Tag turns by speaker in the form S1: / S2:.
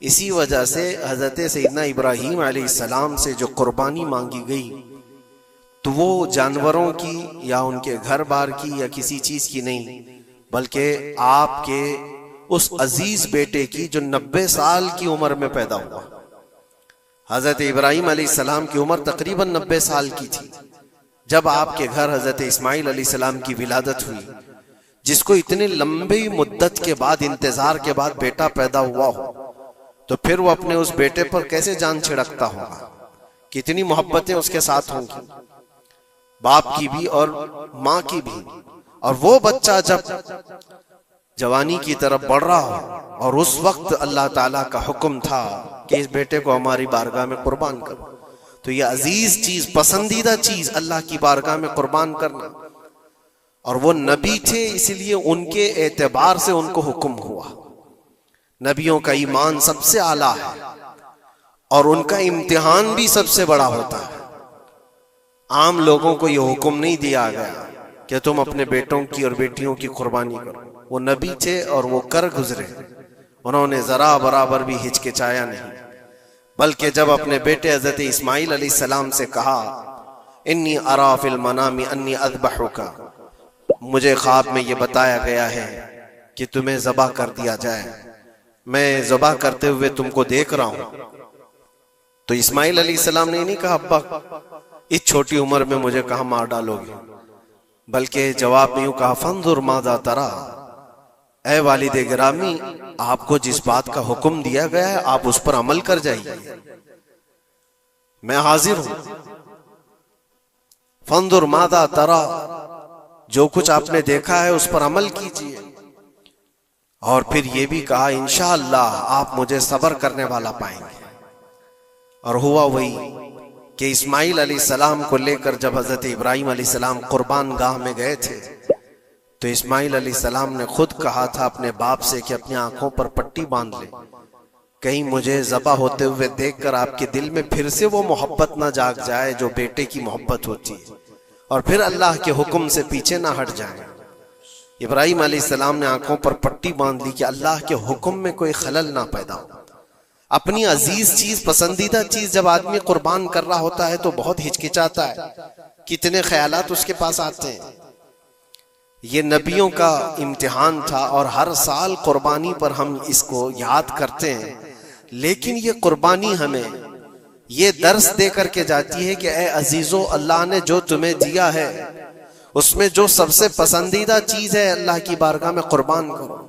S1: اسی وجہ سے حضرت سیدنا ابراہیم علیہ السلام سے جو قربانی مانگی گئی تو وہ جانوروں کی یا ان کے گھر بار کی یا کسی چیز کی نہیں، بلکہ آپ کے اس عزیز بیٹے کی جو 90 سال کی عمر میں پیدا ہوا۔ حضرت ابراہیم علیہ السلام کی عمر تقریباً 90 سال کی تھی جب آپ کے گھر حضرت اسماعیل علیہ السلام کی ولادت ہوئی، جس کو اتنے لمبی مدت کے بعد، انتظار کے بعد بیٹا پیدا ہوا ہو تو پھر وہ اپنے اس بیٹے پر کیسے جان چھڑکتا ہوگا، کتنی محبتیں اس کے ساتھ ہوں گی، باپ کی بھی اور ماں کی بھی۔ اور وہ بچہ جب جوانی کی طرف بڑھ رہا ہو اور اس وقت اللہ تعالیٰ کا حکم تھا کہ اس بیٹے کو ہماری بارگاہ میں قربان کرو، تو یہ عزیز چیز، پسندیدہ چیز اللہ کی بارگاہ میں قربان کرنا، اور وہ نبی تھے اس لیے ان کے اعتبار سے ان کو حکم ہوا۔ نبیوں کا ایمان سب سے اعلیٰ ہے اور ان کا امتحان بھی سب سے بڑا ہوتا ہے۔ عام لوگوں کو یہ حکم نہیں دیا گیا کہ تم اپنے بیٹوں کی اور بیٹیوں کی قربانی کرو، وہ نبی تھے اور وہ کر گزرے، انہوں نے ذرا برابر بھی ہچکچایا نہیں، بلکہ جب اپنے بیٹے حضرت اسماعیل علیہ السلام سے کہا انی ارا فی المنام انی اذبحک، مجھے خواب میں یہ بتایا گیا ہے کہ تمہیں ذبح کر دیا جائے، میں ذبح کرتے ہوئے تم کو دیکھ رہا ہوں، تو اسماعیل علیہ السلام نے نہیں کہا ابا اس چھوٹی عمر میں مجھے کہاں مار ڈالو گے، بلکہ جواب میں یوں کہا فانظر ماذا ترى، اے والد گرامی آپ کو جس بات کا حکم دیا گیا ہے آپ اس پر عمل کر جائیے، میں حاضر ہوں، فانظر ماذا ترى، جو کچھ آپ نے دیکھا ہے اس پر عمل کیجیے۔ اور پھر یہ بھی کہا انشاءاللہ آپ مجھے صبر کرنے والا پائیں گے۔ اور ہوا وہی کہ اسماعیل علیہ السلام کو لے کر جب حضرت ابراہیم علیہ السلام قربان گاہ میں گئے تھے تو اسماعیل علیہ السلام نے خود کہا تھا اپنے باپ سے کہ اپنی آنکھوں پر پٹی باندھ لے، کہیں مجھے ذبح ہوتے ہوئے دیکھ کر آپ کے دل میں پھر سے وہ محبت نہ جاگ جائے جو بیٹے کی محبت ہوتی ہے، اور پھر اللہ کے حکم سے پیچھے نہ ہٹ جائیں۔ ابراہیم علیہ السلام نے آنکھوں پر پٹی باندھ لی کہ اللہ کے حکم میں کوئی خلل نہ پیدا ہو۔ اپنی عزیز چیز، پسندیدہ چیز جب آدمی قربان کر رہا ہوتا ہے تو بہت ہچکچاتا ہے، کتنے خیالات اس کے پاس آتے ہیں۔ یہ نبیوں کا امتحان تھا اور ہر سال قربانی پر ہم اس کو یاد کرتے ہیں، لیکن یہ قربانی ہمیں یہ درس دے کر کے جاتی ہے کہ اے عزیزو، اللہ نے جو تمہیں دیا ہے اس میں جو سب سے پسندیدہ چیز ہے اللہ کی بارگاہ میں قربان کرو۔